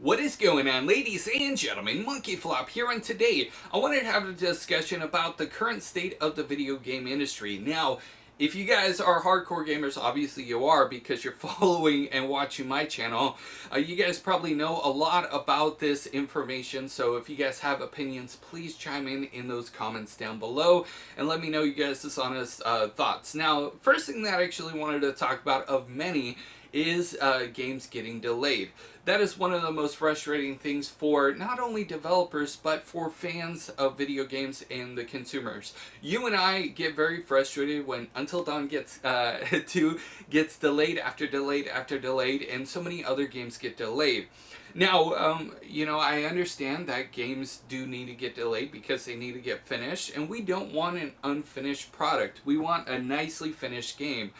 What is going on, ladies and gentlemen? Monkey Flop here, and today I wanted to have a discussion about the current state of the video game industry. Now, if you guys are hardcore gamers, obviously you are because you're following and watching my channel. You guys probably know a lot about this information, so if you guys have opinions, please chime in those comments down below and let me know you guys' honest thoughts. Now, first thing that I actually wanted to talk about of many is games getting delayed. That is one of the most frustrating things for not only developers but for fans of video games and the consumers. You and I get very frustrated when Until Dawn gets 2 gets delayed after delayed after delayed, and so many other games get delayed. Now, I understand that games do need to get delayed because they need to get finished, and we don't want an unfinished product. We want a nicely finished game.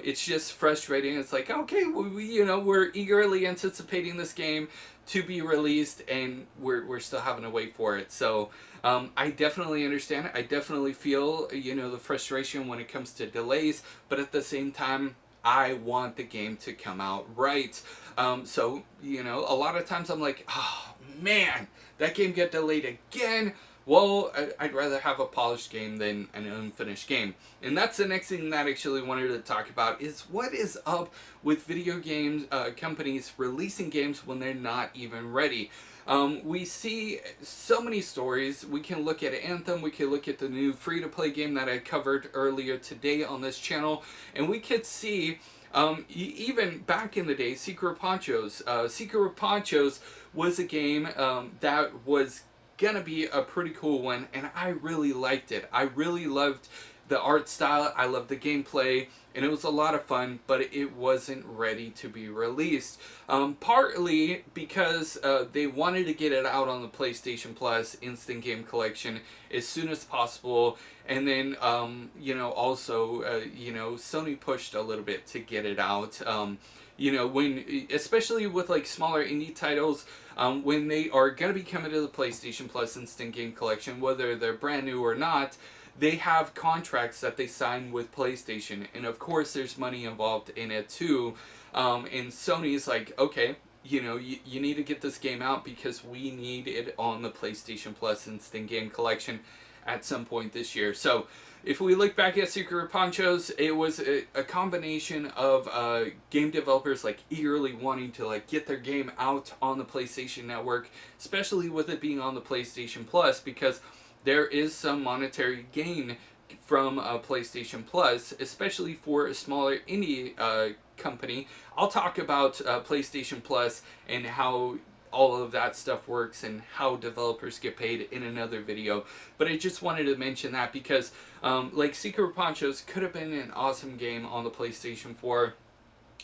It's just frustrating. It's like, okay, we're eagerly anticipating this game to be released, and we're still having to wait for it. So I definitely understand it. I definitely feel, the frustration when it comes to delays, but at the same time, I want the game to come out right. So, a lot of times I'm like, oh man, that game got delayed again. Well, I'd rather have a polished game than an unfinished game. And that's the next thing that I actually wanted to talk about is what is up with video games companies releasing games when they're not even ready. We see so many stories. We can look at Anthem, we can look at the new free-to-play game that I covered earlier today on this channel, and we could see even back in the day, Secret Ponchos. Secret Ponchos was a game that was gonna be a pretty cool one, and I really liked it. I really loved the art style, I loved the gameplay, and it was a lot of fun, but it wasn't ready to be released. Partly because they wanted to get it out on the PlayStation Plus Instant Game Collection as soon as possible, and then, also, Sony pushed a little bit to get it out. Especially with like smaller indie titles, when they are going to be coming to the PlayStation Plus Instant Game Collection, whether they're brand new or not, they have contracts that they sign with PlayStation, and of course there's money involved in it too. And Sony's like, okay, you need to get this game out because we need it on the PlayStation Plus Instant Game Collection at some point this year. So if we look back at Secret Ponchos, it was a combination of game developers like eagerly wanting to like get their game out on the PlayStation Network, especially with it being on the PlayStation Plus, because there is some monetary gain from PlayStation Plus, especially for a smaller indie company. I'll talk about PlayStation Plus and how all of that stuff works and how developers get paid in another video, but I just wanted to mention that because like Secret Ponchos could have been an awesome game on the PlayStation 4.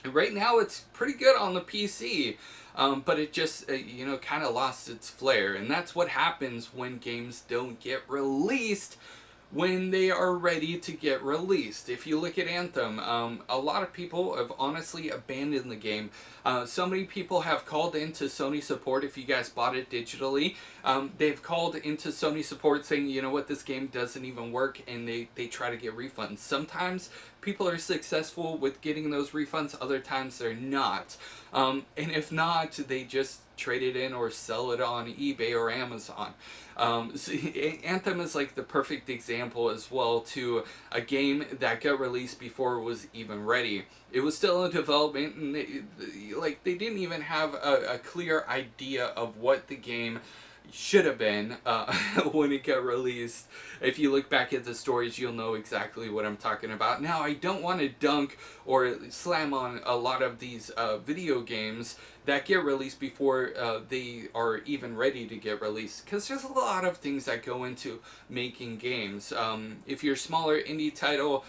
And right now it's pretty good on the PC, but it just kind of lost its flair, and that's what happens when games don't get released when they are ready to get released. If you look at Anthem, a lot of people have honestly abandoned the game. So many people have called into Sony support if you guys bought it digitally. They've called into Sony support saying, you know what, this game doesn't even work, and they try to get refunds. Sometimes people are successful with getting those refunds, other times they're not. And if not, they just trade it in or sell it on eBay or Amazon. Anthem is like the perfect example as well to a game that got released before it was even ready. It was still in development, and they didn't even have a clear idea of what the game should have been when it got released. If you look back at the stories, you'll know exactly what I'm talking about. Now, I don't want to dunk or slam on a lot of these video games that get released before they are even ready to get released, because there's a lot of things that go into making games. If you're a smaller indie title,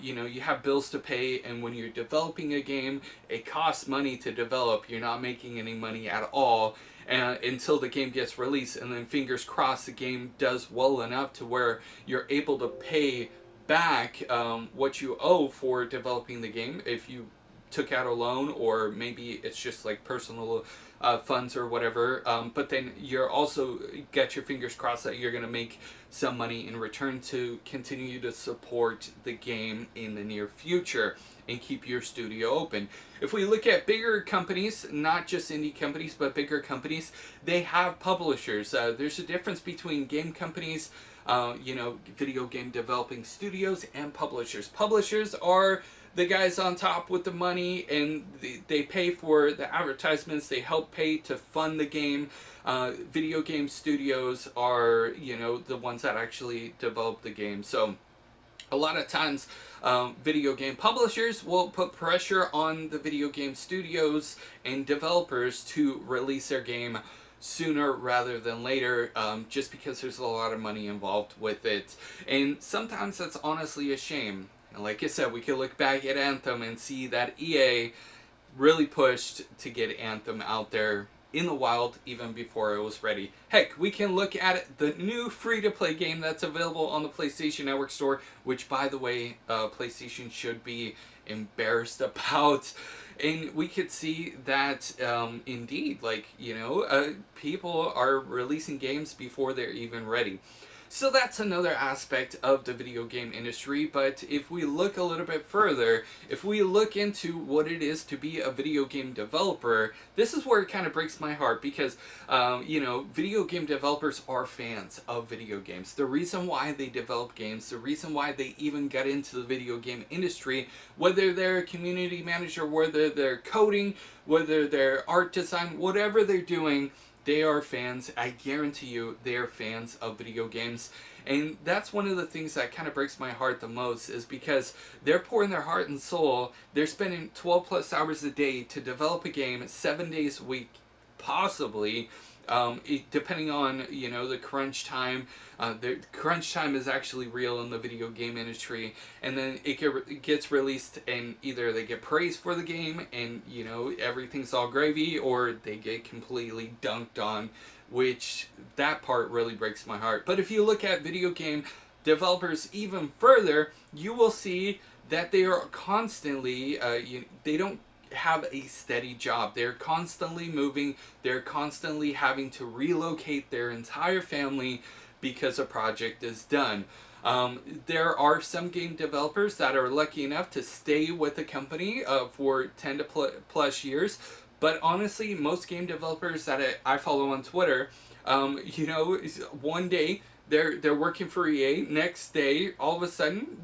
you have bills to pay, and when you're developing a game, it costs money to develop. You're not making any money at all until the game gets released, and then fingers crossed the game does well enough to where you're able to pay back what you owe for developing the game if you took out a loan, or maybe it's just like personal funds or whatever. But then you're also get your fingers crossed that you're going to make some money in return to continue to support the game in the near future and keep your studio open. If we look at bigger companies, not just indie companies, but bigger companies, they have publishers. There's a difference between game companies, video game developing studios, and publishers. Publishers are the guys on top with the money, and they pay for the advertisements, they help pay to fund the game. Video game studios are, the ones that actually develop the game. So a lot of times, video game publishers will put pressure on the video game studios and developers to release their game sooner rather than later, just because there's a lot of money involved with it. And sometimes that's honestly a shame. And like I said, we could look back at Anthem and see that EA really pushed to get Anthem out there in the wild even before it was ready. Heck, we can look at the new free-to-play game that's available on the PlayStation Network store, which, by the way, PlayStation should be embarrassed about. And we could see that, indeed, people are releasing games before they're even ready. So that's another aspect of the video game industry, but if we look a little bit further, if we look into what it is to be a video game developer, this is where it kind of breaks my heart because, video game developers are fans of video games. The reason why they develop games, the reason why they even got into the video game industry, whether they're a community manager, whether they're coding, whether they're art design, whatever they're doing, they are fans. I guarantee you they are fans of video games. And that's one of the things that kind of breaks my heart the most, is because they're pouring their heart and soul. They're spending 12 plus hours a day to develop a game 7 days a week, possibly, depending on, the crunch time. The crunch time is actually real in the video game industry, and then it gets released, and either they get praised for the game and everything's all gravy, or they get completely dunked on, which that part really breaks my heart. But if you look at video game developers even further, you will see that they are constantly they don't have a steady job. They're constantly moving. They're constantly having to relocate their entire family because a project is done. There are some game developers that are lucky enough to stay with the company for 10 to plus years. But honestly, most game developers that I follow on Twitter, one day they're working for EA. Next day, all of a sudden,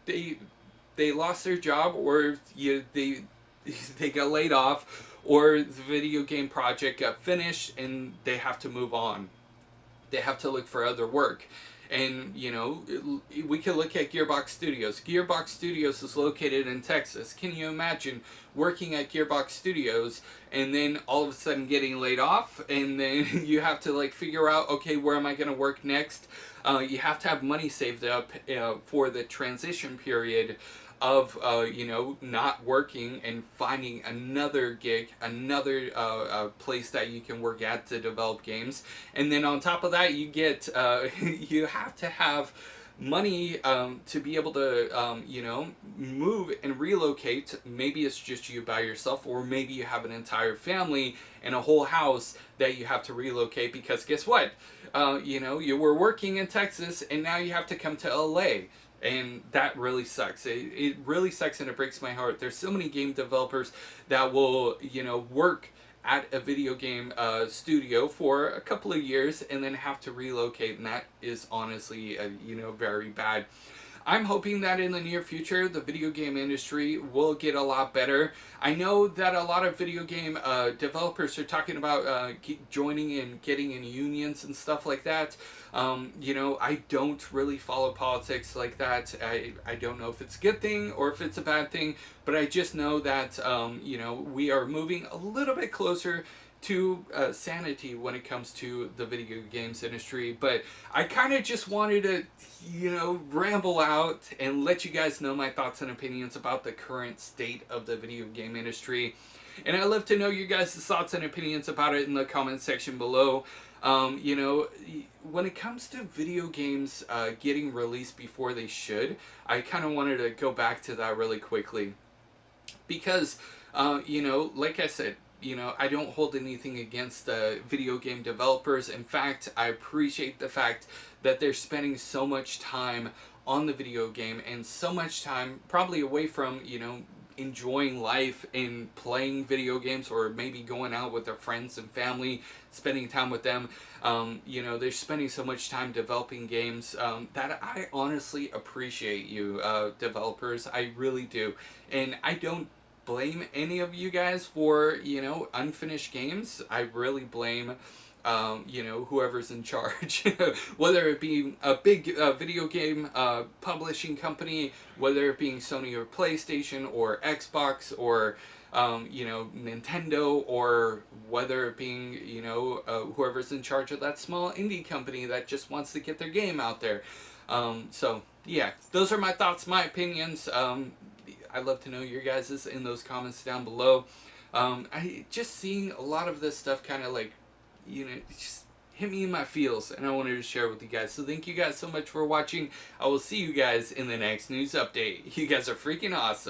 they lost their job, or they got laid off, or the video game project got finished and they have to move on. They have to look for other work. And, we can look at Gearbox Studios. Gearbox Studios is located in Texas. Can you imagine working at Gearbox Studios and then all of a sudden getting laid off? And then you have to figure out, okay, where am I going to work next? You have to have money saved up for the transition period of not working and finding another gig, another place that you can work at to develop games. And then on top of that, you get you have to have money to be able to move and relocate. Maybe it's just you by yourself, or maybe you have an entire family and a whole house that you have to relocate, because guess what, you were working in Texas and now you have to come to LA. And that really sucks. It really sucks, and it breaks my heart. There's so many game developers that will, work at a video game studio for a couple of years and then have to relocate, and that is honestly, very bad. I'm hoping that in the near future, the video game industry will get a lot better. I know that a lot of video game developers are talking about joining and getting in unions and stuff like that. I don't really follow politics like that. I don't know if it's a good thing or if it's a bad thing, but I just know that, we are moving a little bit closer to sanity when it comes to the video games industry. But I kind of just wanted to, ramble out and let you guys know my thoughts and opinions about the current state of the video game industry. And I'd love to know your guys' thoughts and opinions about it in the comment section below. When it comes to video games getting released before they should, I kind of wanted to go back to that really quickly. Because, like I said, I don't hold anything against the video game developers. In fact, I appreciate the fact that they're spending so much time on the video game and so much time probably away from, enjoying life in playing video games, or maybe going out with their friends and family, spending time with them. They're spending so much time developing games that I honestly appreciate you, developers. I really do. And I don't blame any of you guys for, unfinished games. I really blame whoever's in charge, whether it be a big video game publishing company, whether it being Sony or PlayStation or Xbox or Nintendo, or whether it being whoever's in charge of that small indie company that just wants to get their game out there. So yeah, those are my thoughts, my opinions. I'd love to know your guys's in those comments down below. I just seeing a lot of this stuff kind of like, it just hit me in my feels, and I wanted to share with you guys. So thank you guys so much for watching. I will see you guys in the next news update. You guys are freaking awesome.